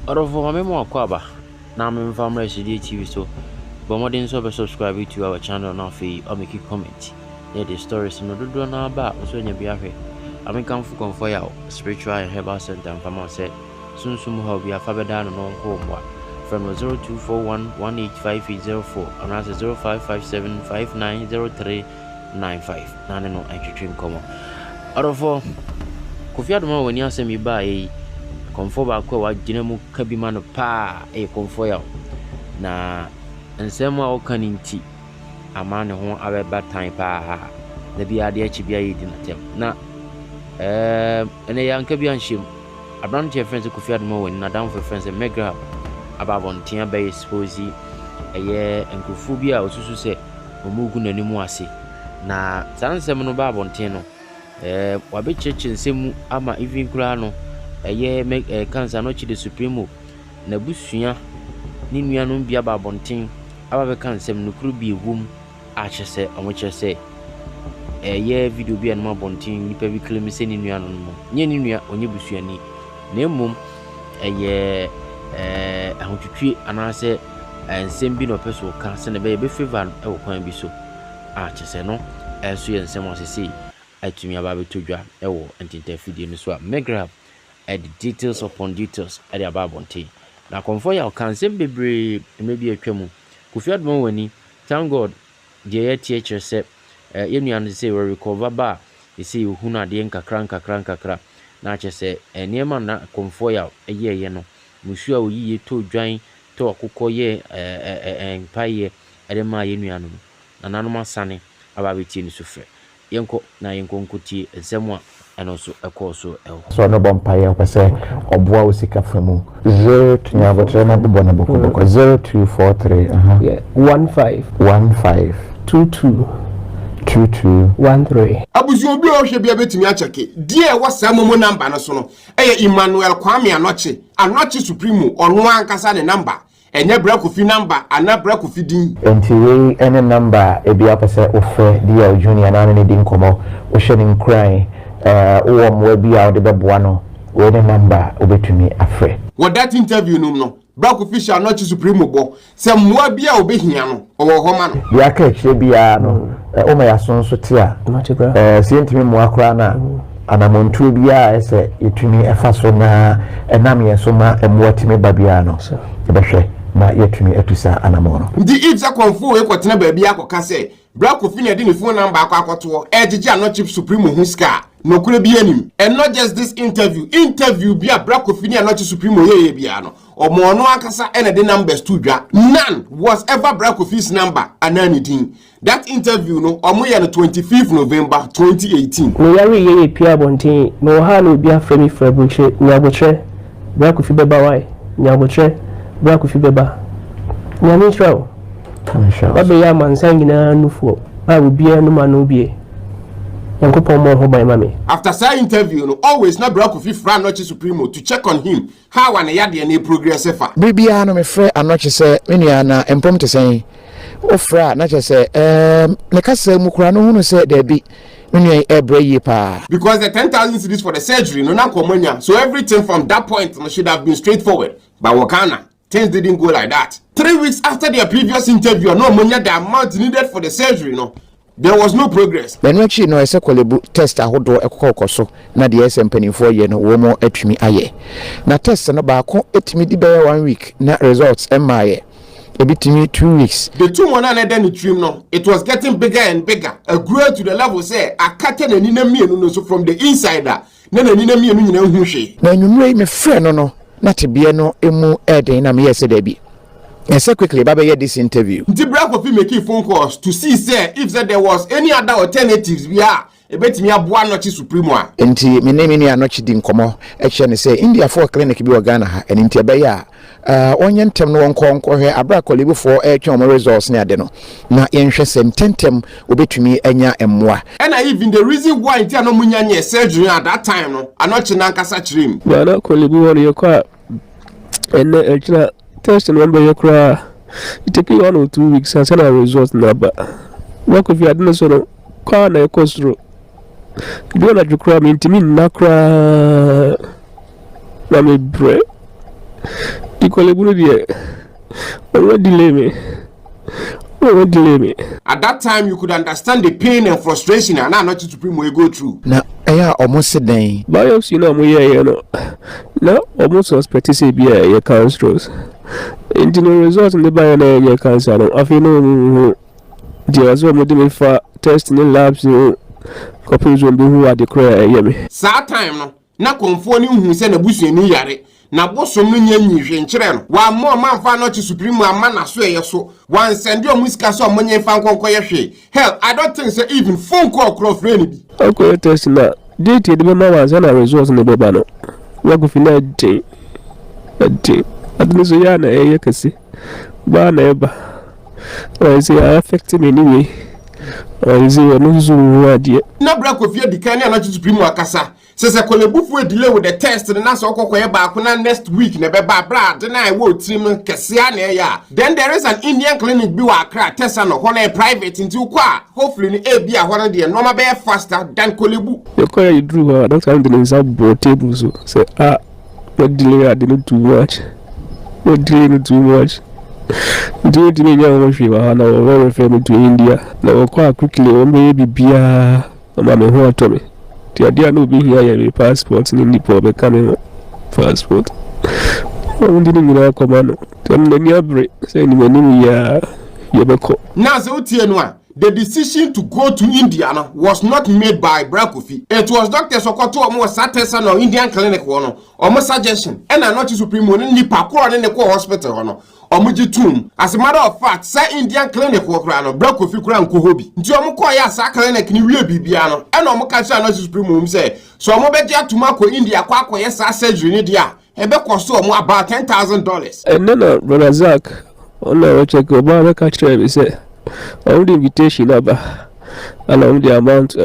Orofo me mo akwaba na me family HD TV so but more than so be subscribe to our channel na fe or make comment. Yeah, the stories no do na ba so nya bi ahwe. Ame Komfour ya spiritual and herbal center and farmer say sunsum ho bi afa beda no nko mwa from 0241185804 and as 0557590395 na ne no antwetwe nkomo. Orofo Kofi Adoma wani asemi ba Komfour ba kwa wagina mu kabima no pa Komfour ya na nsema o kaninti amane ho abeba tan pa na bi ade achi bia yedi na tem na ene yanka bi anhim abranche friends Kofi Adoma wani na down for friends Magraheb ababontia ba expose enkofu bi a osusu se omugu nanimu ase na sansem no ba abontin no wabe cheche nsemu ama even kura no cancer no chi the supremo na busua ni nuanom bia ba bonten aba be cancer no kuru bi ewum a chese omo chese video bia no bonten nipa bi claim se ni nuanom no nye ni nua onye busua ni na emom ahotwetwe anase nsem bi no peso ka se na be favor e wo kwan bi so a chese no so ye nsem osese atumi aba be todwa e wo entity no so a Magraheb the details upon details at the ababonte. Na Komfour ya kan sem bebre maybe atwam. Kofi Adoma wani thank God the teacher say yenu say we recover ba they say hu na de nkakra na che say niema na Komfour ya ye no musu a oyiye to dwan to akokọ ye empaye ede ma yenu anu na nanom asane ababeti ni sufre yenko na yenko nkuti nsemu and also a course so no bumpire per se or boa usika from 0 to never 0243 15 22 13 abuzu obi o hwe bia betimi acheke die wasa momo number no so no Emmanuel Kwame anoche supremo ono ankasa ne number enye Kofi number ana Kofi din enti we any number e bia per se offer dia junior na ne din komo o shedding cry we be out the beboano we the number obetumi afre what that interview no Kofi shall not supremo bo se mwa bia obehia no owo ho ma no bia ka kire bia no o ma yaso so te a se ntimi mwa kra na anamontu bia ese yetumi efa so na enam ye so ma emwa timi ba bia no ebehwe na yetumi atusa anamono ndi if za Komfour e kwotena ba bia akoka se Kofi na de ni phone number akwakoto ejije anoche supremo huska no kure bi anim and not just this interview bia Kofi ni anoche supremo ye bia no omo ono akasa ene de numbers to dwa none was ever Kofi's number anani din that interview no omo ye no 25th November 2018 no yari ye pia bontin no ha no bia fremi frebuche nyabotre Kofi beba wai nyabotre Kofi beba nyame trawo babe ya mansan gina nufuo ba bia no ma no bie yankopon mo ho ban mame after that interview no always na Kofi fra anoche supremo to check on him how an yade na progress fa bibia no me frɛ anoche sɛ menua na empom te sɛn o fra na che sɛ ne kasa mu kura no hunu sɛ da bi menua ebre yi pa because the 10,000 cedis for the surgery no na komonya so everything from that point should have been straightforward but wakana things didn't go like that 3 weeks after their previous interview no monya the amount needed for the surgery no there was no progress. Then actually no ese kwalebu test ahodo ekokoso na de ese mpanimfo ye no wo mo atumi aye. Na test no ba ko etimi di be 1 week na results emaye. Ebitimi 2 weeks. The tumor na na den trim no it was getting bigger and bigger. A grew to the level say akate na nina mienu no so from the inside na nina mienu nyina hu hwe. Na nwumre me frɛ no na tebie no emu eden na me yese da bi. Yes, quickly, Baba, hear this interview. The Kofi making phone calls to see, say, if there was any other alternatives, we are a bit me a boa nochi supremo. Enti, me name ni anochi din komo. Actually, say India for clinic bi Ghana and Intia Baya. Onyen tem no nko he abra kolibu for mo results ne ade no. Na yenhwe sem tentem obetumi anya emmoa. And even the reason why Intia no munya nye surgery at that time no, anochi na nkasa chirim. Ba na kolibu wori yokwa ene ejira test and one by cry. It take 1 or 2 weeks and send a result number. Work if you had no sort of car na cost through. You don't like to cry me to me na cry. Na me break. Koleburu deɛ ɔwɔ delay me. At that time, you could understand the pain and frustration and not to Supreme will go through. Now, almost said day. Biopsy no mo yɛ no. Na almost suspect say be a cancerous. In the result in the bio cancer no. Afi no the as well mo for test in the labs no. Couples will be who are the cry me. Sa time no. Na Komfour ni hu se na busu ni yare. Na bosom no nya nyihwe nkyere no wa mo manfa no chi supreme amma na so yeso wan send your musika so monye fa nkonko ye hwe hell I don't think say even phone call cross friend bi okay test na date the mama was na results no beba no wa go fina date adini so ya na ye kase ba na eba I say affect me anyway I say no so wadie na bra Kofi adikan na chi supreme akasa se kolebufu e delay with the test na so kokoye ba na next week na be ba bra de na e wo trim kese a na ya then there is an Indian clinic bi wa Accra test no ho na private nti kwa hopefully ni e bi a ho na de normal be faster than kolebu you call you drew don't have the inside board table so say what delay I didn't too much what delay too much do it me ya mo fi wa na we refer me to India na kwa quickly o me bibia ma me ho to me the idea no be here your passport ni nipo be coming passport ndi ni na komano tem na ni abre say ni mani ya yebeko na so tie no a the decision to go to India no, was not made by Kofi. It was Dr. Sokoto omo satesa no Indian clinic wono omo suggestion and not supreme one ni pakoro ne ko hospital wono omo jitum as a matter of fact say Indian clinic wo kra no Kofi kra nko hobi nti omo ko ya sa clinic ni wie bibia no and omo ka sha not supreme mum say so omo be dia tuma ko India kwa akoye sa surgery ni dia ebe cost omo about $10,000 and then brother Zach on check oba ka try say all the invitation about along the amount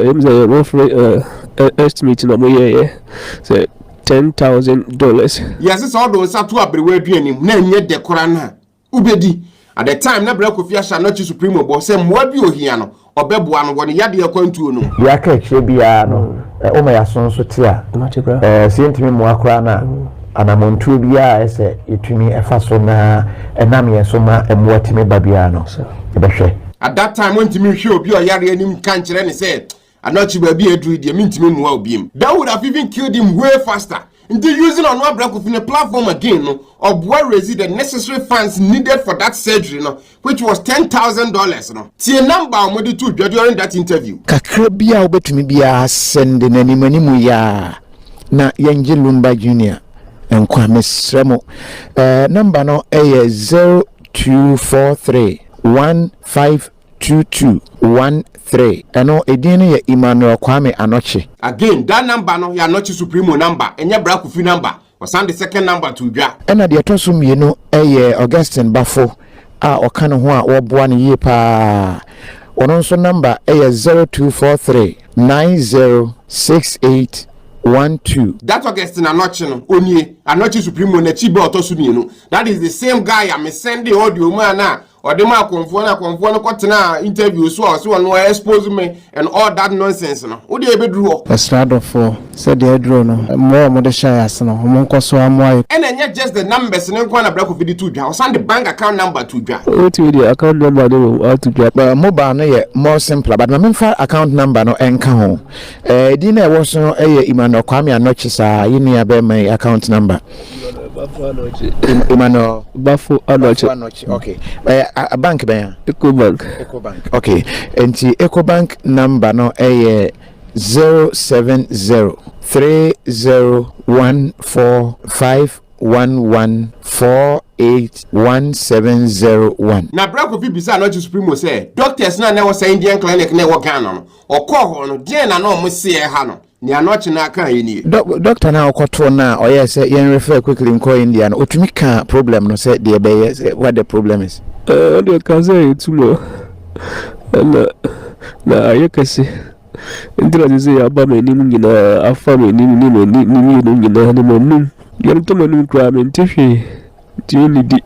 estimate no mo yeah say $10,000. Yes, it's all those to abriwe duanim na nye dekora na ubedi at the time na Kofi asha no chi supreme bo say mo bi ohia no obeboa no woni yade yakwantuo no ya ka kire bia no o ma yaso so te a sentimi mo akora na anamontuo bia ese etumi efa so na enam yeso ma emwotimi babia no ebehwe at that time when timi hwe obi o yare anim kan kire ne say anochi babi edru de mintimi muwa obiem that would have even killed him way faster into using on one Kofi platform again no or raise the necessary funds needed for that surgery no which was $10,000 no tie number omodi to during that interview kakra bia obetumi bia send nanimanimu ya na Yanje Lumba Junior enkwa mesremo number no 0243 152213 eno edin ya Emmanuel Kwame Anoche again that number no ya Anoche supreme number enye Kofi number wasan the second number to dwa ena de toso mienu Augustine Bafo a oka ne ho a woboa ne yie pa ono nso number 0243 906812 that Augustine Anoche no onie Anoche supreme na chibe otoso mienu that is the same guy am sending audio man na Adoma Komfour no kotena interview so no expose me and all that nonsense no wo dey bedru ho Estrado for said the edro no more the shares no mo nkoso amoy and enye just the numbers no kwa na Kofi di to dwa send the bank account number to dwa what with the account number no how to get mobile no ye more simpler but my account number no enka ho di na e wo so Emmanuel Kwame Anoche sa yini abe my account number Emmanuel Bafo Anoche okay a bank ben Ecobank okay enti Ecobank number no 070301451148171 na Kofi bisa Anoche supreme say doctors na was Indian clinic na wo Ghana no okọ no die na no mo se ha no ni Anoche na aka yini doctor na okoto na oye say yen refer quickly in India no otumi ka problem no say the be what the problem is the cancer tumo na ayekase ndira ze ya ba me nimu nyina afa me nimu nyina ni mo num yem to manum kra me ntehwe ti ni di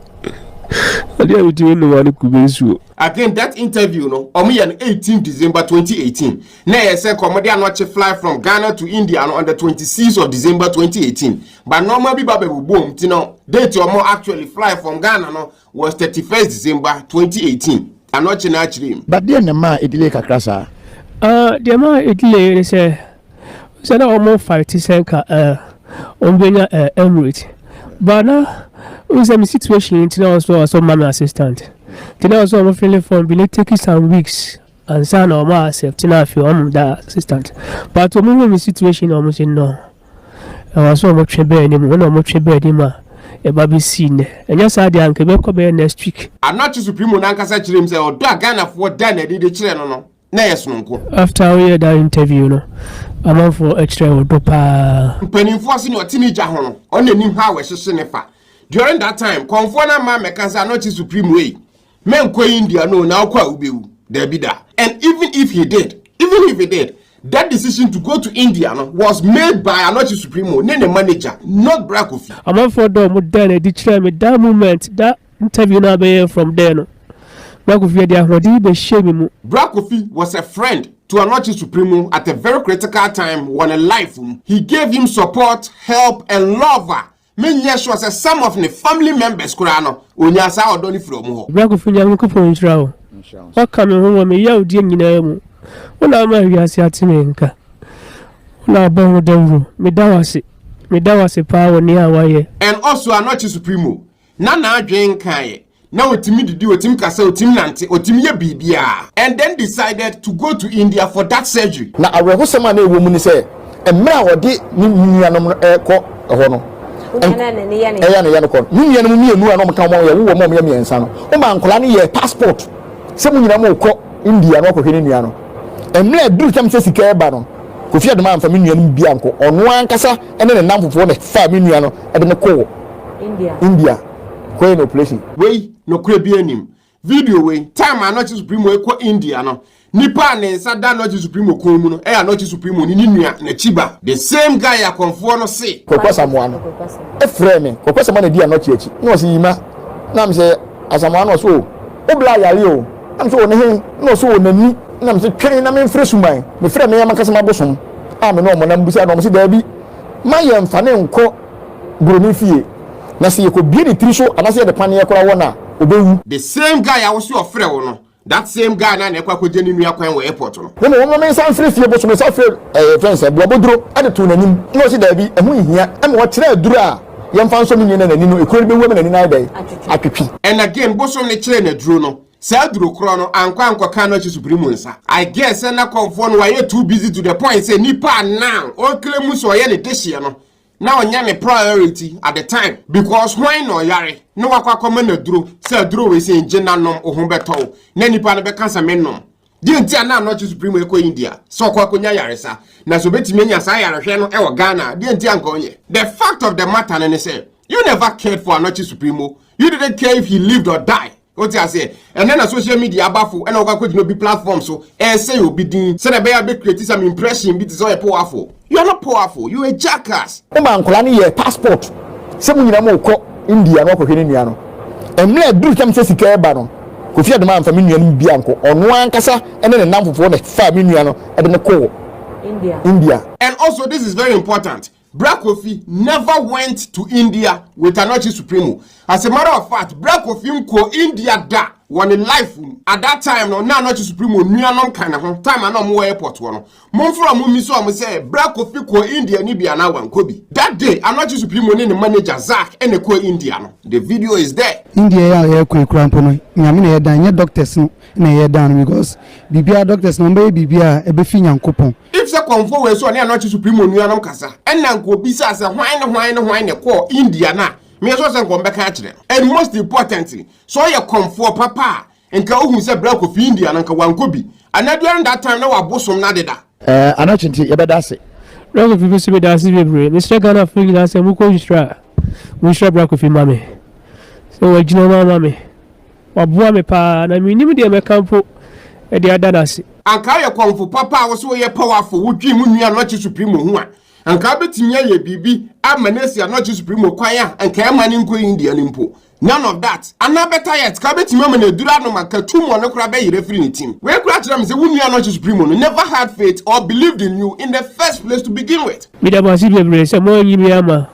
Adia we do no one could be so. Again, that interview, no, on 18 December 2018. Nay, say comedian watch fly from Ghana to India on the 26th of December 2018. But normally, Baby boom, you know, date or more actually fly from Ghana no, was 31st December 2018. I'm not actually. But then the man, it like a crassa. The man, it lay, say, said almost 50 cents on being Emirate. But now, it was a situation in also as a man assistant. Then also I'm feeling for being taking some weeks and son or my accept if you am that assistant. But to me, the situation almost no. I was so much better anymore, no much better a baby scene. And just I didn't come back next week. I'm not just Supreme Nanka said to himself, or dog Ghana for done did the children no. After we had that interview, no, I'm on for extra dopa. Penny forcing your teenager on the new house, during that time, Komfour na man mekansa not Supreme way. Men ko India no now kwa ubewu. There be that. And even if he did, that decision to go to India no, was made by Anochi Supremo, the manager, not Kofi. I'm on for them with then that moment, that interview now be from there no. Kofi was a friend to Anochi Supremo at a very critical time when a life. He gave him support, help, and love. Men yes was a some of the family members kurano onyasa odoni from ho. Kofi nyankopon ntrawo. What coming home me ya odi nyina mu. Una ma wiase atime nka. Una ba ho dawo. Me dawase pa woni awaye. And also Anochi Supremo. Na adwen kan now otimi didi otimi kasa otimi nante otimi ye bibia and then decided to go to India for that surgery. Na awehosema na ewo mu ni se emra wodi ni nuanom ko ho no. Eya no ko. Ni nuanom mienu anom kan mo ye wo mo ye miensa no. O ma nkola ni ye passport. Se mu nyina mo ko India no ko hwe ni nua no. Emra duru tam se sika e ba no. Kofi Adoma amfa mi nuanom bia nko. Ono ankasa ene ne namfofo ne fa mi nua no e de me ko India. Ko no place. Wey no kure bi anim video wey time Anochi Supremo ekọ India no nipa ne nsa da Anochi Supremo ko mu no Anochi Supremo ni nua na chiba the same guy ya Komfour no say Kokosamoa no e frame Kokosamoa na di Anochi echi no si yima na me say Asamoa no so obla yare o na me so ne hin no so onani na me say twene na me mfre suman me frɛ me yamakasa mabosom a me no mo na mbusa no mo say da bi ma ye mfa ne nko buroni fie na se yeko bi ni tri so anase de pane yakora wona obewu. The same guy I was your friend no. That same guy na ekwa koje ni nua kwan we airport no. No mo me san free fie bo so me san free friends e bodro ade to nanim no se da bi ehu hia e me wo kire aduru a ye mfa nso mi na nani no ekuru be wo me nani na dai atwetwi. And again bo so ne kire na duro no. Say duro kro no anko kan no Supremo nsa. I guess na Komfour no why too busy to the point say nipa now o claim so ye ne dehye no. Now onyame priority at the time because why no yare no wakwa na duro say duro we say ngena nom ohun beto na nipa no be kansa menom di ntia na Anochi Supremo eko India so kwa konya yare sa na so betimi nya sa yare hwe no e wo Ghana di ntia nka onye. The fact of the matter na say you never cared for Anochi Supremo. You didn't care if he lived or died. What I say, and then a social media abafo and I could no be platform so say you be doing say the be create some impression be so powerful. You are not powerful, you a jackass. O man kola ni ye passport. Se mu nyina mo ko India no ko hwe ni nua no. Emle duru tam se sika e ba no. Kofi Adoma amfa mi nua no bia nko. Ono ankasa ene ne namfofo ne fa mi nua no e de ne ko India. And also this is very important. Kofi never went to India with Anochi Supremo. As a matter of fact, Kofi ko India da one in life at that time no na Anochi Supremo nuanom kind of time na mo airport no. Mo from mo so am say Kofi ko India ni bia na wan kobi. That day Anochi Supremo ni manager Zach and ko India no. The video is there. India ya ko ekrampo no. Nyame na ye dan ye doctors na ye dan because bibia doctors no be bibia e be fi nyankopon. If say Komfour we so na Anochi Supremo nuanom kasa. En ko bi sa say hwan ne ko India na. Me so say ko mbeka akire. And most importantly, so ye Komfour papa nka ohun say Kofi India na nka wankobi. And during that time na wabosom na deda. Anochi nti ye beda se. Kofi be se beda se bebre. Mr. Ghana figure na say mu ko yistra. Mu yistra Kofi mame. So we gina mame. Waboa me pa na me nim de me kampo e de adana se. Anka ye Komfour papa wo so ye powerful wo dwi mu nua Anochi Supremo hu a. anka betimi ye bibi amanesi anochi supreme kwaya anka emani nko India nimpo none of that ana better yet ka betimi amana dura no maka tumo no kura be yire free team we kura tira me say wunu anochi supreme no never had faith or believed in you in the first place to begin with me da ba si bebre se mo nyi mi ama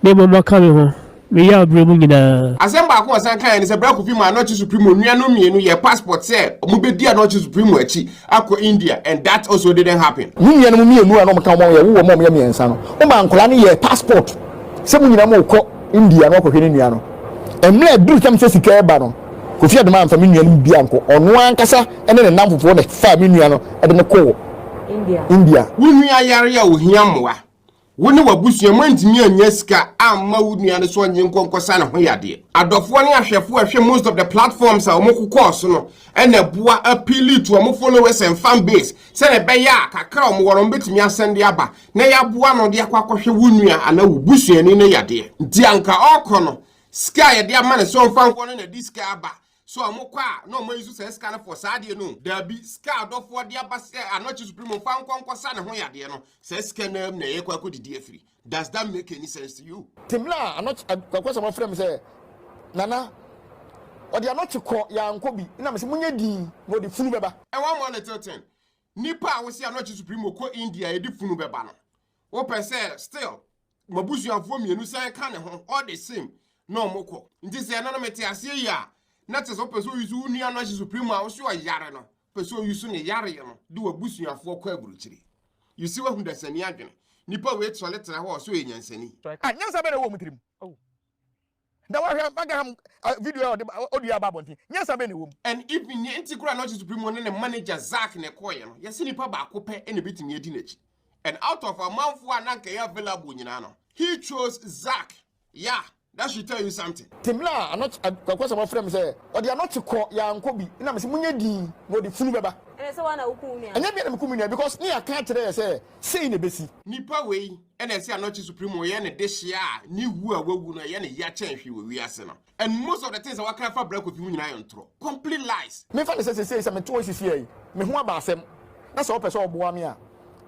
ne mo maka me ho me ya bremu nyina asemba akọ osan kan ni se bra Kofi ma anochi supreme nua no mienu ye passport say omo bedi anochi supreme achi akọ India and that also didn't happen nua no mienu ano mka mo ye wo mo ye miensa no o ma nkola ni ye passport se mu nyina mo kọ India no kọ hwe nua no emle duru tam se sika eba no Kofi Adoma amfa me nua no bia nko ono ankasa ene ne namfofo ne fa me nua no e de ne kọ India wunu ayare ya ohia moa woni wabusu mantimi anya sika amma wunua ne so onye nkonkosa ne ho yade adofo ne ahwefo ahwe most of the platforms a omokokọ so no ena bua appeal to omo followers and fan base se ne be ya kakra omo woro betimi asende aba na ya bua no de akwakohwe wunua ana wubusu ani ne yade nti anka okono sika yade ama ne so mfa nko no na di sika aba so amokwa no mo yisu se sika na for saade no da bi sika adofo de aba se anochi supreme mfa nkonkosa ne ho yade no se sika na ye kwa kodidi afiri. Does that make any sense to you? Timla anochi kwakwasa mo frem se nana odi anochi ko ya nkobi na me se munye di no di funu beba e one more little thing nipa a wo se anochi supreme ko India e di funu beba no wo pese still mabusuafo mienu san ka ne ho all the same no moko nti se na no mete ase ya na te so peso yusu unu anochi supreme a wo so yare no peso yusu ne yare no de wabusuafo ko aburuchiri you see what the sani adwene nipa we to letra ho so enyansani nyansa be na wo mutirim da wa hwa Magraheb video audio ababonti nyansa be na wo and even the integral anochi supreme ne manager Zach ne koye no yesi nipa ba ko pe ene betimi edi nachi and out of a month one anka ya available nyina no he chose Zach. Yeah, that should tell you something. Timla anochi kwakwasa mo frem say odi anochi ko ya nkobi na me se munye di no di funu beba say wana ukumia anya bi na mkumia because ni aka kire say ne besi nipa we ene say anochi supreme ye ne dehia ni wu a wawu no ye ne ya chenhwe we wiase no and most of the things that waka fa bra Kofi mu nyina yontro complete lies me fa say me to sisi yi me ho aba asem na so opese oboa me a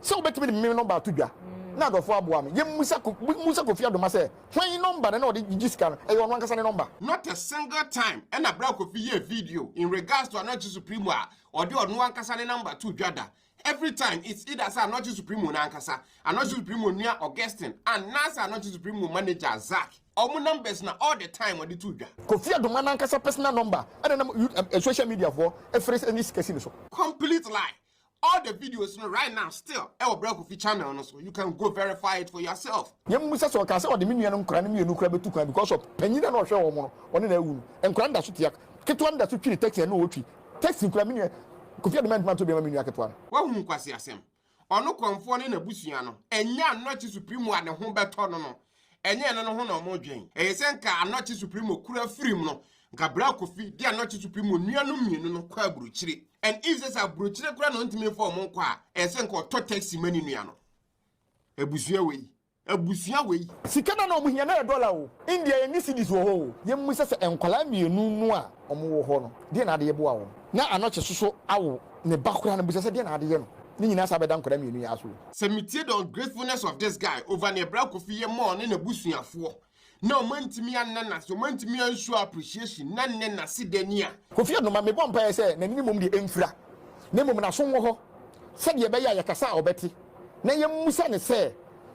so obetimi me number to dwa na adofo aboa me ye musa Kofi Adoma say when number na odi gigiska e yo no ankasa ne number not a single time and a bra Kofi ye video in regards to anochi supreme a odi ono ankasa ne number to dwada. Every time it's either say anochi supreme na ankasa anochi supreme near Augustine and nasa anochi supreme manager Zach omo numbers na all the time odi to dwa Kofi Adoma na ankasa personal number and social media for e fresh any skesi so complete lie. All the videos right now still our bra Kofi channel no so you can go verify it for yourself. Yem musa so ka say odi me nuanom kra ne me enu kra betu kra because of panyina na ohwe wo mo one na awu enkra nda so tia keto nda so twiri text na otwi text kra me Kofi Adoma to be ma me nua keto wa hu kwase asem ono Komfour ne na busua no enya anochi supreme a ne ho beto no no enye no ho na omo dwen eyese nka anochi supreme kura firim no nka bra Kofi di anochi supreme nuanom mienu no kwa buruchire. And if there's a brochure grant on to me for Monqua, a senko to taxi many niano. A busia way. Sikana no muhia na $1 India ni cities wo ye musa se enkwala mienu nu a omo wo ho no de na ade boa wo na anoche soso awo ne bakura na busa se de na ade no ni nyina sa beda nkwala mienu ya so submitted the ungratefulness of this guy over ne bra Kofi ye mo ne busuafo. No mantimi anana so mantimi ansu appreciation na ne na sidania Kofi Adoma me bompa say na ni mom de emfira na mom na so wo ho se de be ya yakasa obeti na ye musa ne say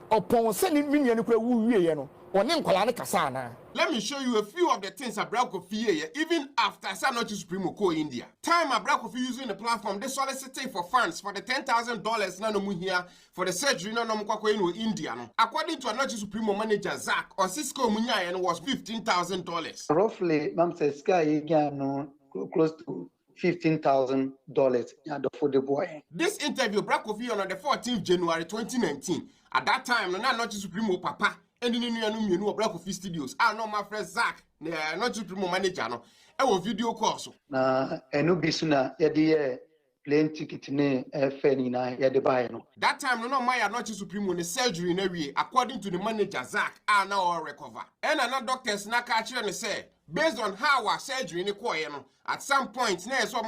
opon se ni minia ne kura wu wie ye no one nkwala ne kasa na. Let me show you a few of the things Bra Kofi here even after Sanochi Supreme ko India. Time Bra Kofi using the platform they solicited for funds for the $10,000 na no mu here for the surgery na no kwakwa in India no. According to Anochi Supreme manager Zach or Cisco munya was $15,000. Roughly mam says sky no close to $15,000 for the boy. This interview Bra Kofi on the 14th January 2019. At that time no Anochi Supreme papa and in the Bra Kofi studios. I know my friend Zach, not Supreme manager no. I will video call so. Na enubisuna yadi plane ticket ne feni na yadi buy no. That time no my Anochi Supreme on the surgery in area according to the manager Zach are now all recover. And another doctors na catch and say based on how our surgery in the no at some point na so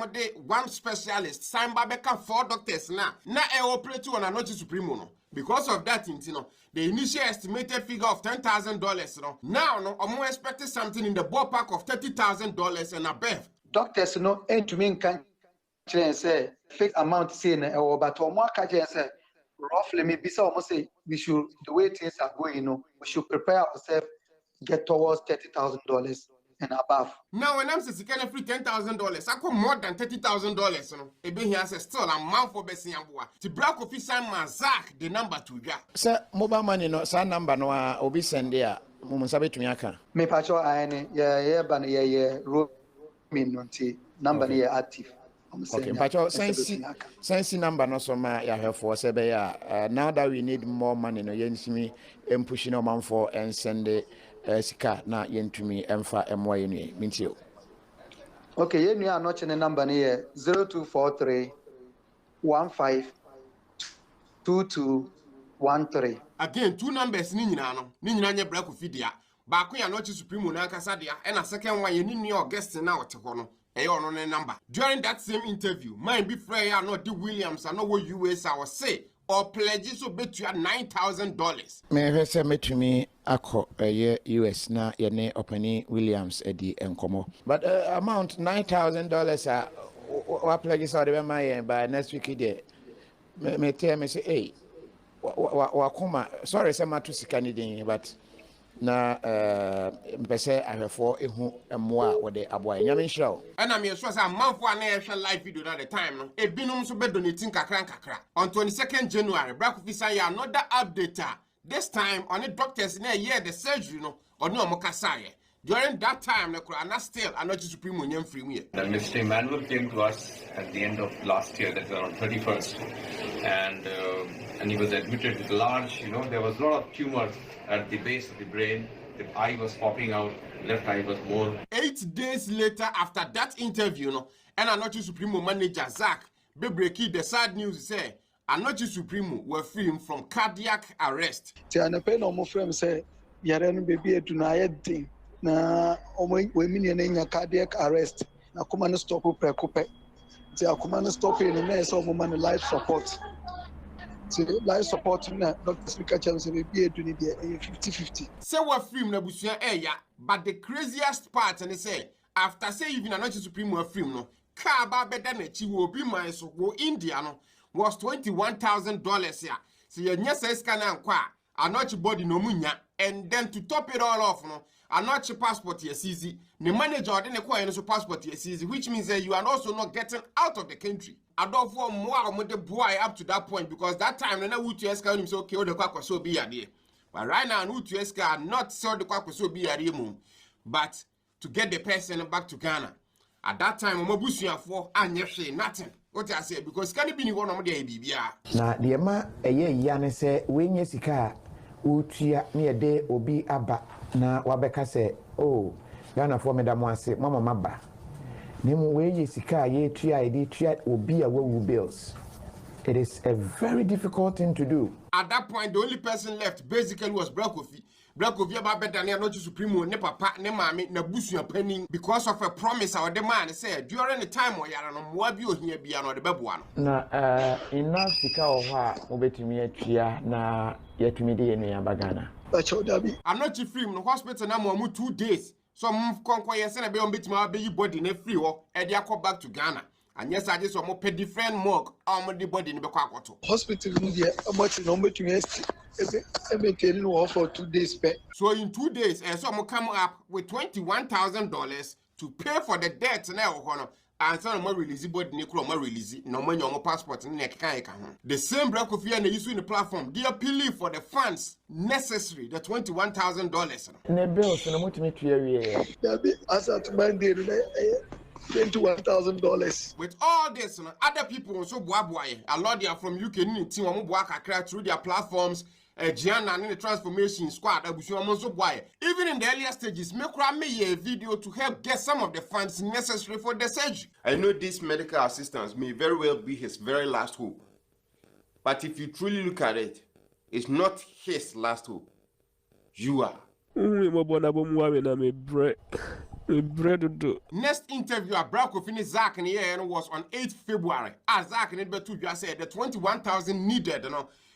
one specialist sign babeka 4 doctors na e operate on Anochi Supreme no. Because of that, the initial estimated figure of $10,000, now no, I'm expecting something in the ballpark of $30,000 and above. Doctors to me can say fixed amount saying but more can say roughly maybe so almost say we should the way things are going, we should prepare ourselves get towards $30,000 and above. Now when I'm saying kind of free $10,000, I come more than $30,000. It be here still a month for Bessie Amboa. To break Kofi Simon Zach the number to ya. Sir, mobile money no sa number no obi send there. Mumusabe to aka. Me pacho ane yeah ban yeah roaming nti number ni active. Okay, pacho sense number no so ma ya hefo se be ya. Now that we need more money no yensimi pushing no man for and send sika na yentumi emfa emwa yenu mintio. Okay, yenu ya no chene number ni 0243 15 2213. Again, two numbers ni nyina no. Ni nyina nye Bra Kofi dia. Baako ya no chi supreme na nkasa dia, and a second one ye ni new guest na wote ho no. Ono ne number. During that same interview, mine be prayer no the Williams and no US I was say or pledges so bet you at $9,000. Me say metumi akọ US na ye ne opani Williams edi enkomo. But amount $9,000 wa pledges or be my by next week there. Me tell me say hey wa kuma sorry say ma to sika ni din but na mpese ahwefo ehu emoa wode aboa nyame nhirawo and am sure say manfo na ehwe live video na the time no ebinum so be donating kakra on 22nd January Bra Kofi say another update this time on the doctors na year the surgery no oni omokasa during that time na kura still another supreme onyam free me. The Mr. Emmanuel came to us at the end of last year, that was on 31st, and he was admitted with large, there was a lot of tumor at the base of the brain. The eye was popping out, left eye was more. 8 days later after that interview, and another supreme manager Zach be breaking the sad news say another supreme were freed from cardiac arrest. Tiana pen no frame say yare no baby e deny na we mean na cardiac arrest na kuma no stop prekope ti akuma no stop in na so mo man life support ti life support na Dr. Speaker Charles say be e do ni dey 50-50 say we film na busuan eya but the craziest part and say after say even another supreme we film no car ba beda na chi wo bi man so wo India no was $21,000 ya so ye nya say scan ankwa another body no munya. And then to top it all off, another passport is easy. The manager or the coin so passport is easy, which means that you are also not getting out of the country. I don't want more with the boy up to that point because that time when I would to escalate him so okay, the quack was so be a day. But right now, I would to escalate not so the quack was so be a day, but to get the person back to Ghana. At that time, I'm a for and you say nothing. What I say because can it be one of the ABBA? Now, the ama a year Yanni say, when you see car. Utia near day obi aba na wabeka say oh Ghana for me da mo ase mama maba nemu we sika ye tua edi tua obi a wawu bills. It is a very difficult thing to do. At that point the only person left basically was Bra Kofi. Bra Kofi about better than not supreme ne papa ne mama na busu penny because of a promise our the man said during the time we are no mo bi ohia bia no de beboa no na ina sika ohwa obetimi atua na yatumi de enu ya bagana I'm not free in the hospital na mo 2 days so move konko yese na be on betimi abeyi body na free wo e dey come back to Ghana. And yes, I just want more different morgue. The body in the hospital in India, much number to for 2 days. So in 2 days, and someone come up with $21,000 to pay for the debt now. And some more release body Nicola more release no money on my passport in the same Bra Kofi and the issue in the platform. They appeal for the funds necessary, the $21,000. Ne bills no mutimi tuye as at Monday $21,000. With all this, other people also boy. A lot they are from UK team through their platforms. Gianna and the transformation squad. Even in the earlier stages, make me a video to help get some of the funds necessary for the surgery. I know this medical assistance may very well be his very last hope, but if you truly look at it, it's not his last hope. You are. Next interview at Bra Kofi Zach was on 8th February. As Zach and Betu just said the 21,000 needed,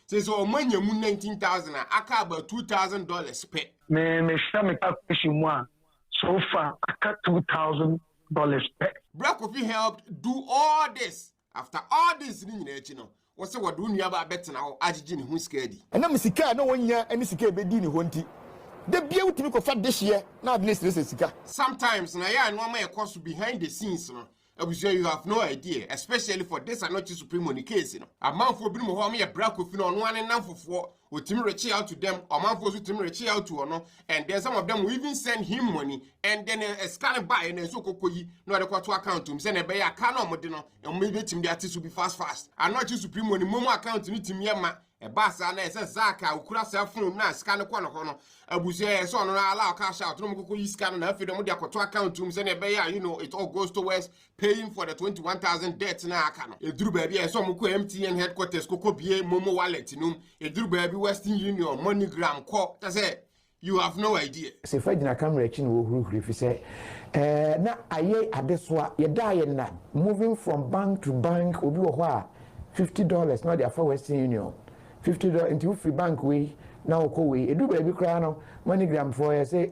Says oh manya mu 19,000 aka about $2,000 pay. Me share me calculation one. So far I got $2,000 pay. Bra Kofi helped do all this. After all this you know. What's what do you about better now? Ajiji ni hu scaredy. And I'm sika no one year any sika be di ni honti. The beer with me go fat this year. Now this sika. Sometimes na ya no ma cost behind the scenes no. I was sure you have no idea, especially for this and not supreme on the case, you know. A man for being more me a Bra Kofi on one and for four, with Tim reach out to them, or man for Tim reach out to no, and then some of them will even send him money, and then a scan by and so kokoyi, no other quarter account to him, send a bay account modino, and maybe Tim the artist will be fast. And not just supreme on the Momo account to meet him yama. A basa na ese zaka ukura cell phone na scan kwa no hono abuze so no allow cash out no go scan na afi dem dey akoto account tum say na be ya you know it all goes towards paying for the 21,000 debt na aka no eduru ba bia so mo ko MTN headquarters ko bie Momo wallet num eduru ba bi Western Union MoneyGram ko say you have no idea se fa gina camera chi no hurihuri fi say na aye adesoa ye da ye na moving from bank to bank obi wo ho a $50 now they are for Western Union $50 into free bank way now go way edu baby cry no MoneyGram for you say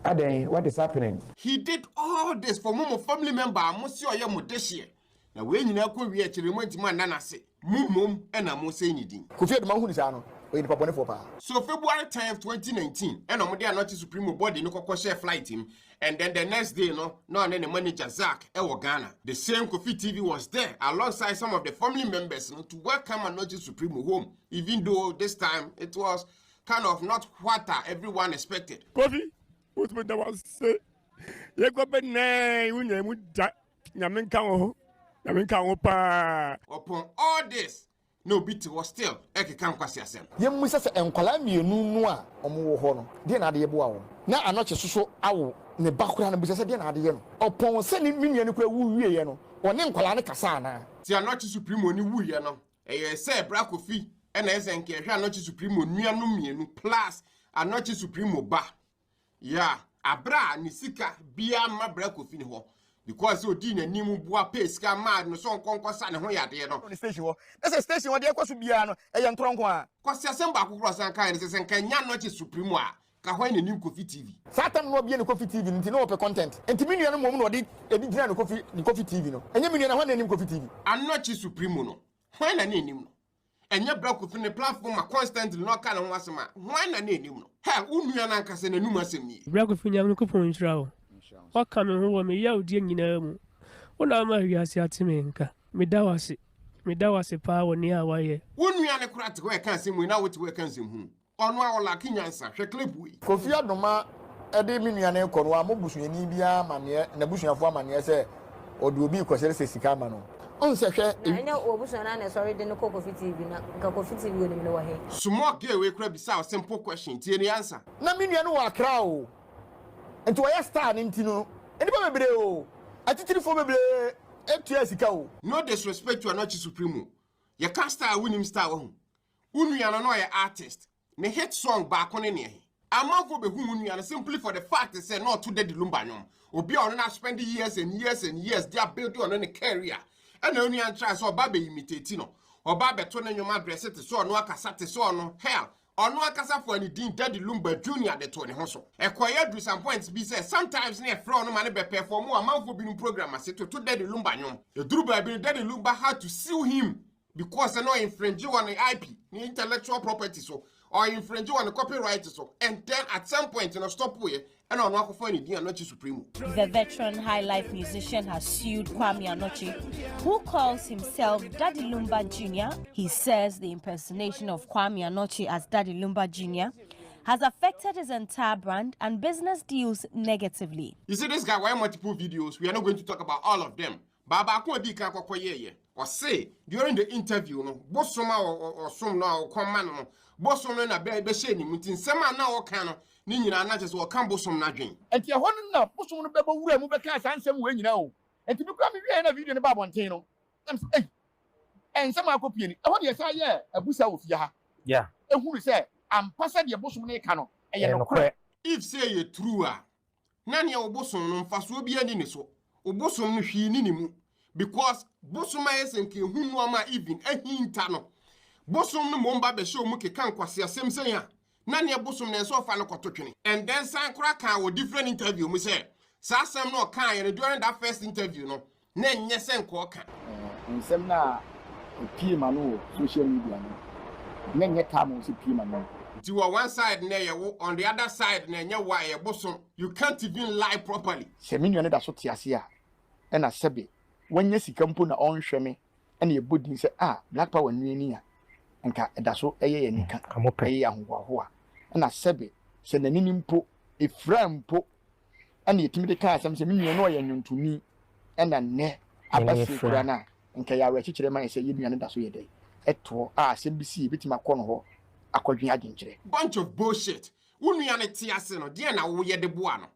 aden what is happening. He did all this for Momo family member amosi oye modeshie na we nyina ko wi akire mo ntima nana se mumom e na mo say nyidin Kofi Adoma hu ni sa no oye ni papone for pa. So February 10th 2019 and omo dey anoti supreme body no kokko share flight him and then the next day no the manager Zach e wo Ghana. The same Kofi TV was there alongside some of the family members to welcome anoti supreme home, even though this time it was kind of not what everyone expected. Kofi what me that was say ye go be na unya mu da nyame nka ho pa. Upon all this no bit was still ekeka nkwasi asem. Ye mu se enkwala mienu nu a omo wo ho no de na de ye bo awo na anoche soso awo ne bakura na bi se de na de ye no opon se ni mienu kwa wu wie ye no one nkwala ne kasa na ti anoche supreme ni wu ye no eye se Bra Kofi e na ese nke hwe anoche supreme nuanu mienu plus anoche supreme ba ya abra ni sika bia ma Bra Kofi ni ho because odi na nimu bua pace ka mad no so nkonkosa ne ho yade no station wo ese station wo de kwaso bia no eye ntronko a kwasi asemba akokro san kan ne se nkan nya anoche supreme a ka hwan ne nim Kofi TV satan no bia ne Kofi TV nti no open content enti minu no mom no de edi gina no Kofi TV no enye minu na hwan ne nim Kofi TV anoche supreme no hwan na ne nim no enye Bra Kofi ne platform a constantly no ka ne ho asema hwan na ne nim no ha unua na nkase na num asem ni Bra Kofi nyam no kopon ntrawo what coming who me ya odi nyina mu wona ma wiase atime nka medawase pa woni a waye unua ne kurate ho e kan asem na wote we kan asem hu ono a wola kinyansa hwe clip wi Kofi Adoma ede minua ne kono a mobusuani bia mane na busuafo amane se odi obi kwosere se sika ma no onse hwe enya obusuana na sorry de no Kofi TV na nka Kofi TV woni me wo he small girl we kura bisa simple question tie ni answer na minua no wa kra o enti wa star ni ntino eni ba bebre o atitiri fo bebre etua sika o no disrespect to anochi supreme ye can star winim star wo unua no ye artist ne hit song ba ko ne ne amafo be hu unua simply for the fact say not to the lumba nyom obi a na spend years and years and years they are building on a career and unua try so ba be imitate no oba beto na nyom address it so no akasa te so no hell ono akasa for any din Daddy Lumba Junior de to ne ho so ekoya do some points be say sometimes na efro no man be perform o amanfo bi no program aseto to Daddy Lumba nyom eduru ba bi Daddy Lumba had to sue him because no infringe on the IP the intellectual property so or infringe on the copyright so and then at some point you know stop way and ono akofo any din Anochi Supreme. The veteran high life musician has sued Kwame Anochi, who calls himself Daddy Lumba Jr. He says the impersonation of Kwame Anochi as Daddy Lumba Jr. has affected his entire brand and business deals negatively. You see this guy, why multiple videos? We are not going to talk about all of them. Baba Kwadi Kakoye or say during the interview, no, Bosoma or some now or command, no, Bosoma na be shady, mutin Sama now or cano, Nina Natchez or Cambosom Najin. And you want to know, Bosoma Bebo, move a class and some way, you know. And to become a video about Montano. And some are copying. I want you to say, yeah, a busa of ya. Yeah. And who say, I'm passing your Bosoma cano. If say you true, Nanya Obosom, Fasu be any so. Obosom no hwi ni mu because bosoma yesenke hunwama even ahintano bosom no momba be show mu kekan kwase asem sen ya na ne bosom na so fa no kototwene and then san kura kan wo different interview mu say sa asem no kan ye during that first interview no na nye sen ko kan nsem na pie ma no social media no na nye time so pie ma no ti wa one side na ye wo on the other side na nye wa ye bosom you can't even lie properly se me nua da so tiase a na sebe wanya sika mpo na onhwe me na ye bodin se black power nuni a nka da so ye nika ye ahonhoho a na sebe se nanini mpo efra mpo na yetimi de ka asem se me nua no ye nyontumi na ne abasikura na nka ya we chichire man se ye nua da so ye dai eto asem bisi bitima kɔ no ho akɔdwe agenkyere bunch of bullshit wonu ya ne tiase no de na wo ye de boa no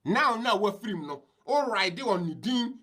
now wa film no all right they on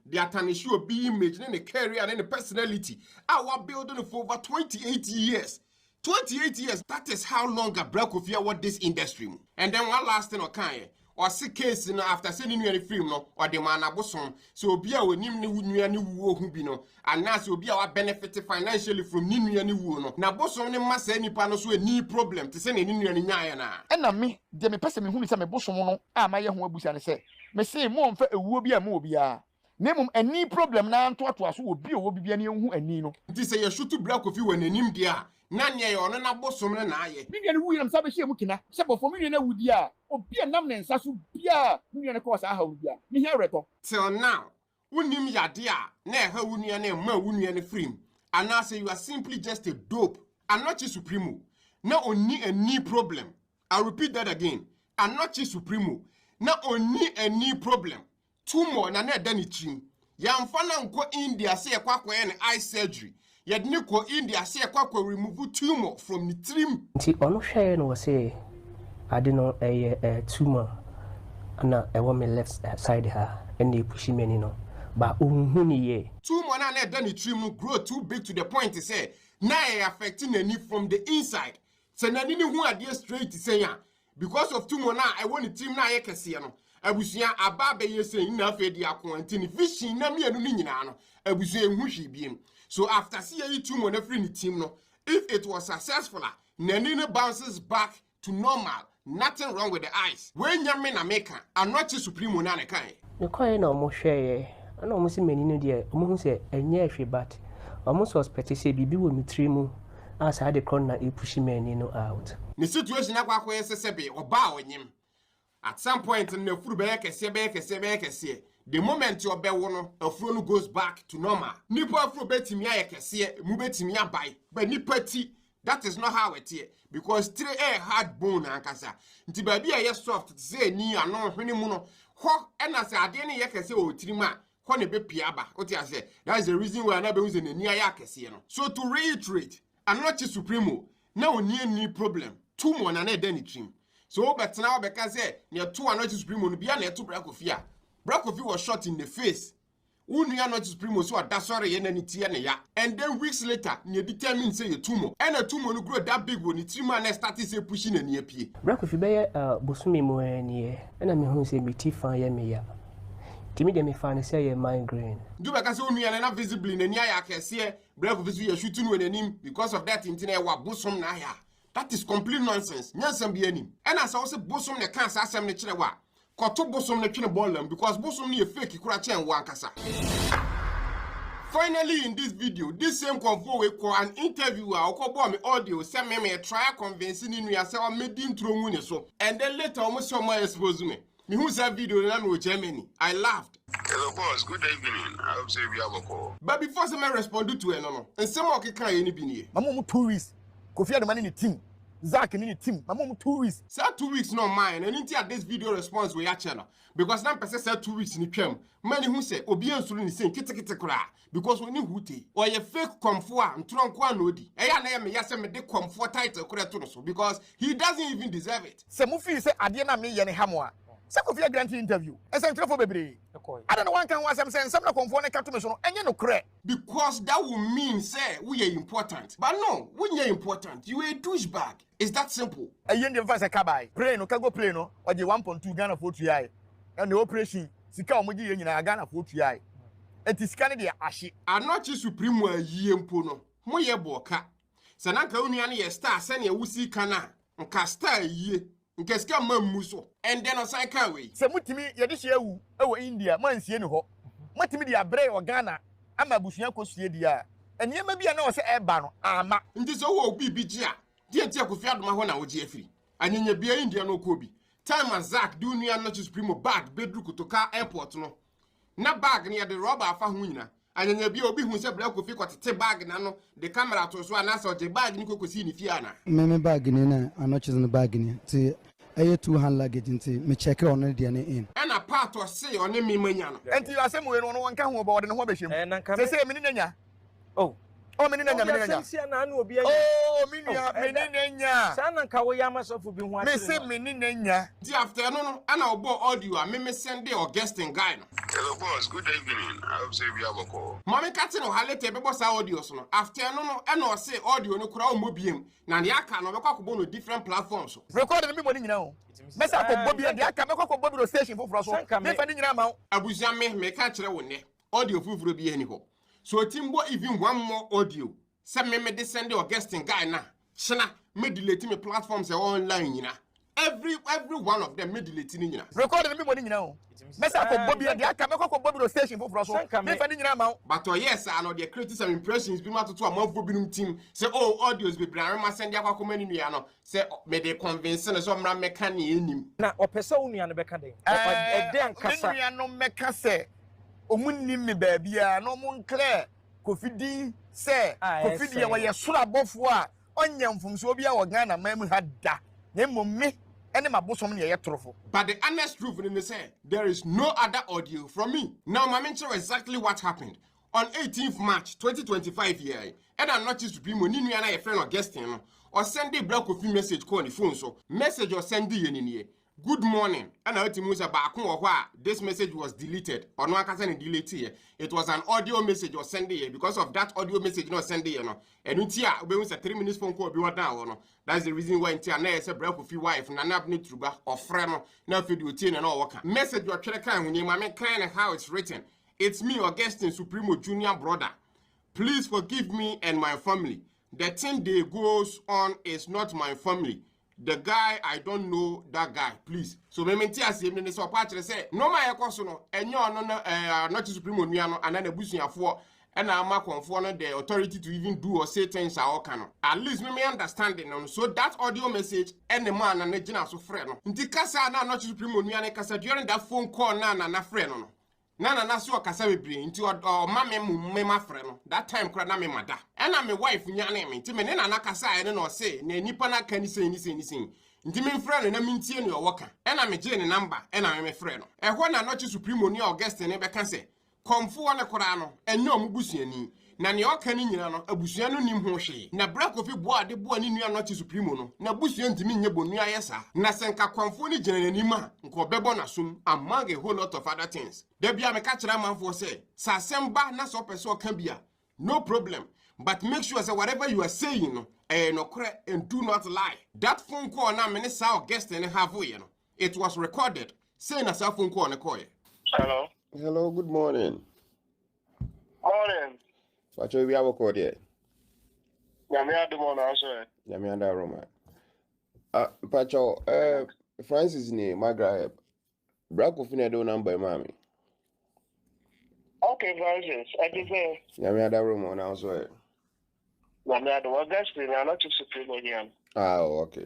the atanishu obi image and the career and the personality our building for over 28 years 28 years that is how long a break of year what this industry and then one last thing okay or see case no after sending you any film no or the man abosom so obi a wonim ne wunua ne wuo hu bi no and now so obi a wa benefit financially from ni nua ne wuo no na bosom ne massa nipa no so any problem to say ne nua ne nyaaya na na me de me pese me hu ni say me bosom no a ma ye ho abusa ne say me say mo mfa ewuo bi a mo obi a na mum any problem na nto aso obi o obi bia ne hu ani no nti say ye shoot black Kofi wananim dia na ne ye ono na bosom ne na aye mi ne wuyi nam sa be hie mu kina se bofo mi na wudi a obi nam ne nsa so bia mi ne ko sa ha wudi a mi hia reto till now unim yade a na ha wunua na ma wunua ne free and now say you are simply just a dope and not a supremo na oni any problem. I repeat that again and not a supremo na oni any problem tumor na na dani trim yamfa na nko India say kwakwa ne eye surgery yedni ko India say kwakwa remove tumor from the trim nti ono hwe no say ade no tumor na ewo me left side ha and e push me ni no ba ohun ni ye tumor na dani trim no grow too big to the point to say na e affecting any from the inside say na ni hu ade straight say ya because of tumor na I want the team na ye kese no abusuya ababe yesen na afedi akwantini vision na mienu ni nyina no abusuya hu hwibiem so after see you tumor na free ni team no if it was successful nani no bounces back to normal nothing wrong with the eyes when nyame na meka anoche supremo na ne kan ne kwai na omo hweye ana omo si mani no de omo hu se enye ahwe but omo suspect say bibi wo mitri mu as I de kon na e push mani no out the situation akwa yesesebe oba onyim at some point in the furu be kese the moment you be wono afro no goes back to normal nipa afro betimi ayekese mu betimi abai but nipa ti that is not how it is because three air hard bone ankasa nti ba bia ye soft say ni ano hwene mu no ho na say ade ne yekese o tirima ho ne be pia ba o ti ase that is the reason why na be hu say nani ayekese no so to reiterate anoche supremo na oni any problem tumor na dani trim so but now because near two anoche supremo no bia na to Black Kofi a Black Kofi was shot in the face unu ya anoche supremo so da sorry ye na ni tie ne ya and then weeks later near determine say a tumor and a tumor no grow that big one trim and start say pushing na near pie Black Kofi be bosumi mo anie na me hu say meti fan ye me ya timi de me fan say ye migraine do because unu ya na visibly na ni aya kese Black Kofi so ye shooting no anim because of that internet wa bosom na ya. That is complete nonsense. Nyansam bi anim. And as I say bosom ne kan asem ne kire wa. Koto bosom ne twene bollam because bosom ne fake kura chen wa nkasa. Finally in this video, this same Komfour we call an interviewer okobo me audio say me try convincing ni nua say o made intro mu ne so. And then later almost someone expose me. Me who say video na no Germany. I laughed. Hello boss, good evening. I hope say we have a call. But before some respond to no. And some o keka ye ni bi ne. Mama tourists Kofi Adoma ni team Zach ni team mama 2 weeks say 2 weeks no mine and into this video response we ya channel because na person say 2 weeks ni twam many who say obi ansuru ni say kitikiti kura because we ni hute or ye fake Komfour ntronko anodi eya na ye me ya say me de Komfour title kura to no so because he doesn't even deserve it say mu feel say ade na me ye ne hamo say Kofi a grant interview e say ntrefo bebre I don't know one can was say some na Komfour na kato me so no enye no kre because that will mean say we are important but no we are important you a douchebag. It's that simple. A yen dem fa say kabai. Play no ka go play no. O je 1.2 Ghana for 2 ai. And the operation sika o mo je nyina Ghana for 2 ai. Enti sika ne de ahye. Anoche supremo ayie mpo no. Mo ye boka. sɛ na nka onua no yɛ star sɛ ne wusi kana nka star yie nka sika mammu so and then osan ka we sɛ mutimi yɛde hye awu ɛwɔ India mansie ne hɔ mutimi de abrɛ wɔ Ghana ama busua kɔsie di a eniyema bia na wɔ sɛ ɛba no ama nti sɛ wo obi bi gye a die ntia Kofi Adoma hɔ na wo gye afiri anyenya bia India no kɔ bi time azak du nua no supreme bag bedru kutoka airport no na bag ne yɛde rubber afa ho nyina anyenya bia obi hu sɛ Black Kofi kɔtete bag na no de camera to so anasa ɔgye bag ni kokosi ni fie ana me bag ni na anoches no bag ni ti aye 200 luggage nti me check on the in ana part o say on me manya no enti asem we no wonka ho ba ɔde ne ho behwem se me ni nanya oh me ni nanya oh me ni nanya sa na nka wo ya masofo bi ho me se me ni nanya di after no ana obo audio a me send the guesting guy no Hello, boss. Good evening. I hope we have a call. Mommy Catino halete be boss audio so no. After no no say audio no kura o mobiem. Na ne aka no be kwakobo no different platforms so. Record me body nyina o. Mesa ko bobi de aka me kwakobo no station foforo so. Me fa ni nyina ma. Abusua me ka kire wo ne. Audio foforo bi ani ho. So timbo even one more audio. Se me de send the guesting guy na. Shina me delete me platforms e online nyina. Every one of them me delete ni nyina. Record me body nyina o. Mesa ko bobi de aka me kwakobo no station foforo so. Me fa ni nyina ma. But yes, I know they create some impressions bi ma toto amafo binum team. Say oh audios be bran ma send akwa koma ni nua no. Say me dey convince no so mra meka ne enim. Na opesa wo nua no beka den. E den kasa. Nua no meka se omunnim me ba bia no mon clear Kofi din se Kofi dia wo ye soro abofo a onyam mfumso bia wo Ghana mamu hada. Na mmom any mabosom ne yetrofo. But the honest truth in say there is no other audio from me. Now my mention exactly what happened on 18th March 2025 year. And I'm not just supreme ni nua na your friend or guesting no or send the Black Kofi message call on the phone so message or send the ni good morning. And I ultimately say back this message was deleted or no akasa delete here. It was an audio message or send here because of that audio message not send here no. And untia we was a 3 minutes phone call be what down no. That's the reason why until na say Black Kofi wife na nap need truba or friend no na video tie na no work. Message you try kan when you mama kind of how it's written. It's me Augustine Supremo Junior brother. Please forgive me and my family. The thing they goes on is not my family. The guy, I don't know that guy, please. So me menti asem ne so patch say no ma yekoso no enyo no not supreme nua no ana na busuafo and ama Komfour no the authority to even do or say things are okay no. At least me understanding no. So that audio message and the man na gina so frɛ no. Nti kasa na not supreme nua ne kasa during that phone call na frɛ no. Na so kasa bebre nti o ma me ma frɛ no. That time kra na me mada. And my wife nya na me nti me na kasa ene no say na nipa na kan ni say nti me frɛ no na me ntie no woka. And me gye ne number and me frɛ no. Ehɔ na not supreme ni August ne be ka say Komfour ne kora no enyo mu busuani. Na ne oka ni nyina no abusua no nim ho hwe. Na Black Kofi boa de boa ni nua no chi supreme no. Na busua ntimi nye bonu ayesa. Na senka Komfour ni gina nanim a nko bebo na sum among a whole lot of other things. Da bia me ka kira manfo say sa semba na so person oka bia. No problem. But make sure say whatever you are saying no no correct and do not lie. That phone call na me ne sa guest ne have we no. It was recorded. Say na sa phone call ne call. Hello. Hello, good morning. Morning. What we have a call there? Nyame Adoma na so. Nyame Adoma. Pacho, Francis ni Magraheb. Black Kofi ne do number mami. Okay, Francis. I just say. Nyame Adoma na so. Nyame Adoma guest na not to supreme again. Ah, okay.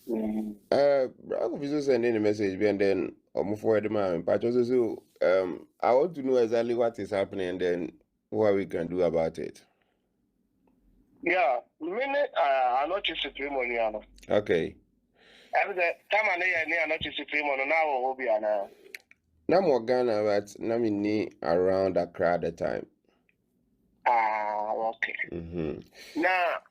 Black Kofi send a message and then forward mami. Pacho so I want to know exactly what is happening and then what we can do about it. Yeah, I not to supreme again. Okay. Every time I not to supreme on now will be ana. Na mo Ghana but na me ni around Accra at the time. Ah, okay. Now,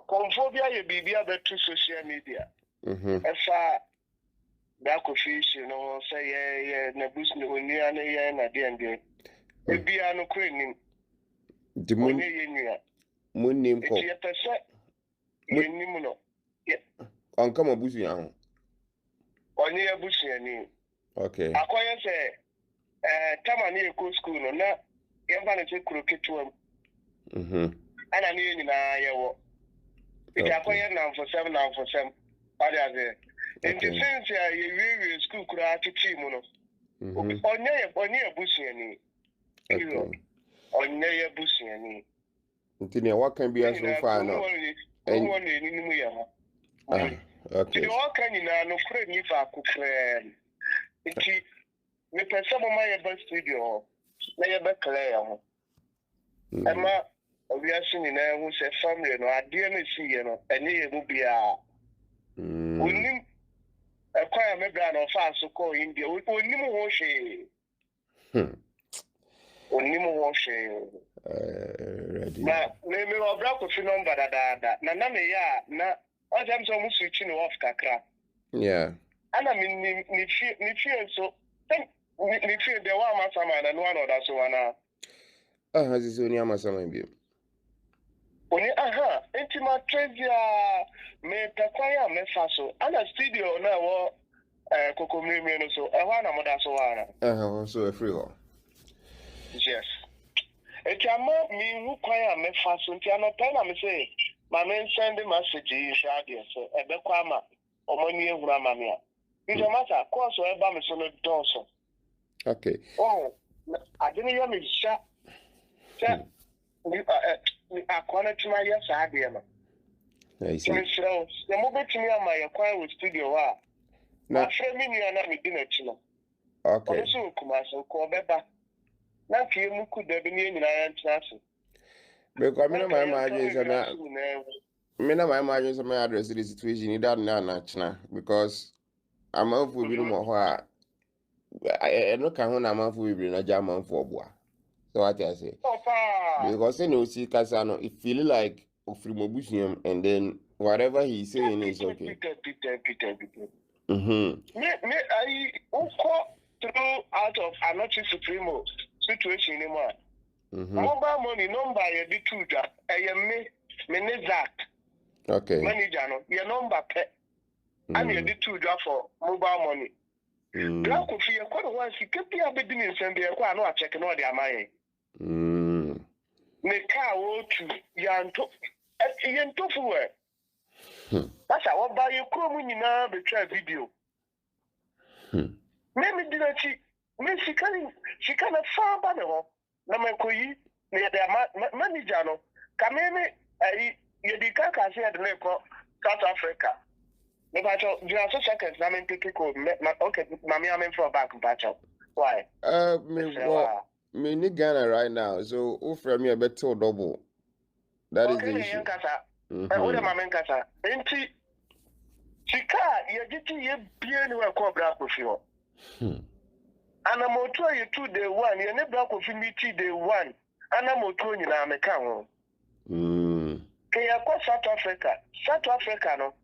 Komfour ye bibia betu social media. Efa Black Kofi you know say na bus no onua na ye na de ende. Ebia no kwenim. Di munim ko. Ye pese yenim no. On come abusu ya ho. Onye abusu ani. Okay. Akoye say tama na go school no na yemba na se kuro ketuam. ana ne nyina yewo iti akoye nam for 7 ade ade enti since we school kura to team no onye busuani onye busuani nti ne waka bia so fa no won ni mu ya ho okay the waka nyina no kura ni fa kokre iti me pesa mo my best studio na ye be clear ho ama obviously ni na hu se family no ade na si ye no enye ye mu bia onim akwai me bra no fa so ko India onim ho hwe onim ho hwe ready na me obra ko fi number da na me ya na o jam so mu switch no off kakra yeah ana ni fi so ni fi de wa ma sama na no another so wana this is only amasama bi oni enti ma treasure me takwaya me fa so ana studio na wo kokomimi no so ho na moda so wana so free ho yes enti ama mi hu kwaya me fa so enti ano pa na me say ma me send message yi sha de so ebe kwa ma omoni ehura ma me a nje mata course o eba me so no donso okay adini ya me sha ni akwana tuma ya sa de ma I see so the mobile tumi ama ya kwa with studio wa na frame ni na me dina chino okay so kuma so ko beba na ki mu ku da bi ni nyina ya ntase because me na my imagine say na my imagine say my address the situation ni that na china because I'm out for bi no ho a I no kan ho na man for bi na jam for boa so what I say because you know see kasa no it feel like ofrimobusium and then whatever he's saying is okay Peter. Me I uko through out of Anochi Supremo situation anymore. Mobile money number you be two that me Nezak. Okay. Manager no your number pe. And you be two that for mobile money. Black Kofi you quite once you keep your bed in send there kwa no check no dey amaye. Me car wo to yanto fuwe. That's how buy you come nyina be try video. Me did she me she can far ba me ho. Na me koyi me dey manager no. Ka me you di ka say dey ko South Africa. Me ba cho you are so seconds na me take ko okay mami am for back ba cho. Why? Me ni Ghana right now so who from me a better double. That is the issue. What am I kasa? Enti sika ye giti ye bie ni we ko bra ko fio. Ana moto ye 2 day 1 ye ne bra ko fi meet day 1. Ana moto nyina me ka ho. Ke ya ko South Africa no.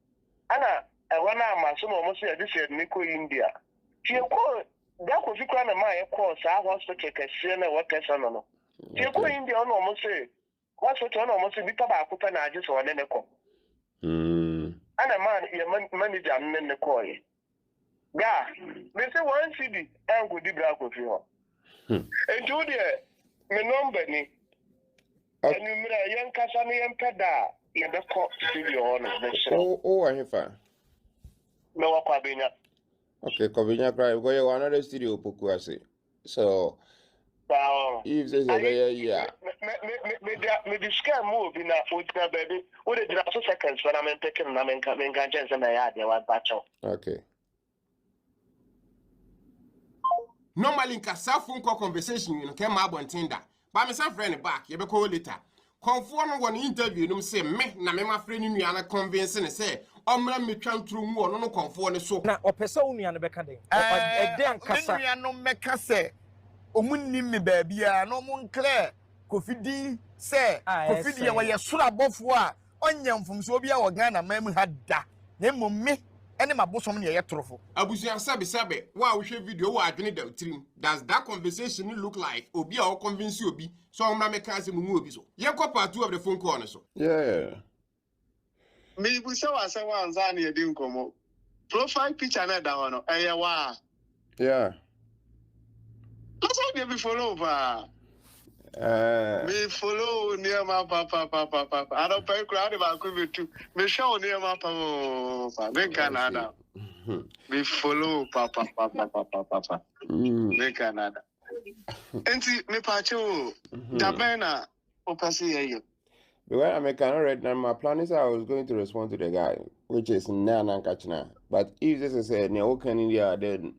Ana wana amaso mo mo se this ni ko India. Ti ko bra ko fi kwa na ma ye ko sa hospital ke se na what person no. Ti ko India no mo se what's what on almost be tobacco pen I just want in a call. And a man, your manager, and the call. Yeah, they say 1 CD and good black of you. And Julia, me number ni. And you made a young Cassani and Peda in the court studio on the show. Oh, I have No, Cabina. Okay, Cabina cry. Go to another studio, Pukuasi. So. If there's a yeah. Me discuss move in a food baby. What did you 2 seconds when I'm taking Namen coming and my yard? Okay. Normally, in a phone call conversation, you came up on Tinder. But my son friend back, you be call later. Komfour one interview, you say, me, na me, my friend, you are convincing and say, me trying through more, no Komfour, so. Now, or person, you are the Becade. A damn Cassa, no Mecase. Omuni me baby no mon clear Kofi di say Kofi di we yesura bofo a onyam fom so bia wo Ghana mam hada na mom me ene mabosom ne ye trofo abusuan sabe wa wo hwe video wo adwene da trim does that conversation look like obi a wo convince obi so o ma me ka se mu obi so ye ko part 2 of the phone call no so yeah me bu se wa se wa nza na ye di nkomo profile picture na da ho no eye wa yeah that's how they be follow over. Me follow near my papa. I don't pay crowd about Kofi too. Me show near my papa. Me Canada. Me follow papa. Me Canada. Enti me pacho. Dabena. Opasi Well, I cannot read now. My plan is I was going to respond to the guy, which is Nana Kachina. But if this is a Neokan India, then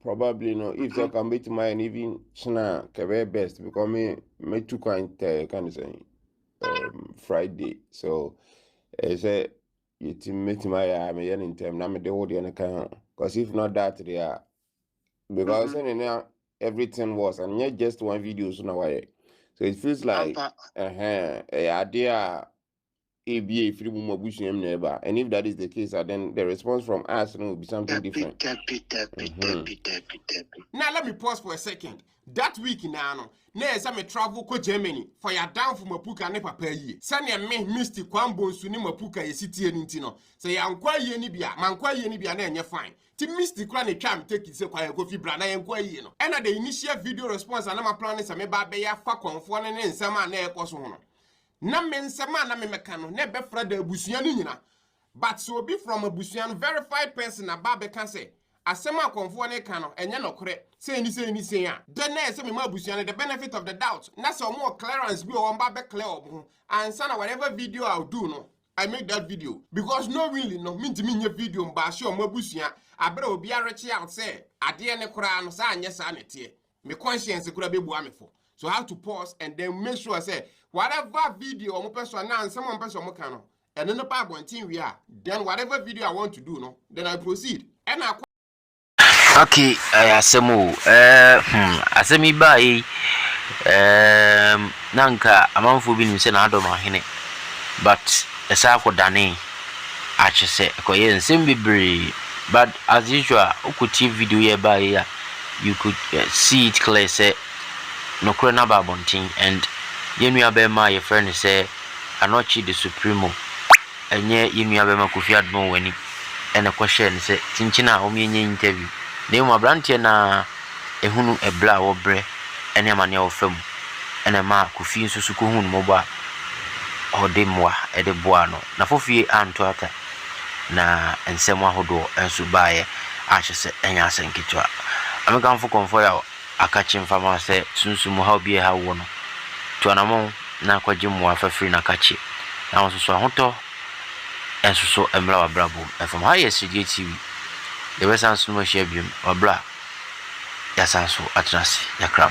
probably no. If so can be to my even China, Kebe best because me too kind kind of say Friday. So I say you meet my me in time. Now me the whole day because if not that they are because everything was and not just one video so now so it feels like idea ABA free never. And if that is the case, then the response from us will be something different. Now let me pause for a second. That week now, I me travel to Germany for your down from Mapuka ne papa ye. Sanya me Misty Kwambo suni Mapuka ye city nintino. Say ya nkwa ye ni bia, mankwa ye ni bia na enye fine. Ti Misty kwa ne twa take it say kwa Kofi bra na nkwa ye no. And the initial video response and my plan is me ba be ya fa Komfour ne nsama na ekoso ho no. Na me nsama na me meka no na be fra da abusuan ni nyina. But so be from abusuan verified person na ba be can say asema Komfour ne ka no enye nokore say ni ya then na say me ma abusuan the benefit of the doubt na so more clearance be o ba be clear obo and sana whatever video I'll do no I make that video because no really no me ntimi nye video mba sure mo abusuan abere obi arechi out say ade ne kora no sa anye sa nete me conscience kora be bua me for so I have to pause and then make sure say whatever video or person na someone person mo kan no and then no pa bontin we are then whatever video I want to do no then I proceed and I okay asemu asemi bai nanka amanfo bi nim se na Adoma hene but esa ko dane achese ko ye nsem bebre but as usual ukuti video ye bai ya you could see it clear say no krona babontin and yenu abema your friend say Anochi the supremo enye yenu abema Kofi Adoma wani ene ko share say tinchina o me interview ne mu abrantie na ehunu ebla wo bre ene ma ne ofam ene ma Kofi nsusu ko hunu mo ba odemwa ede boa no na fofie anto ata na ensem ahodo ensu baaye ahye enya asenketwa amekanfo Komfour ya akachi mfama se sunsu mu ha obi ha wo no to anamo na kwaje mu afafiri na kachi na wonso ahoto ensuso emla wa brabo efam ha yesudia TV the Western Sumo Shabium or Bra Yasanso Atrasi Yakram.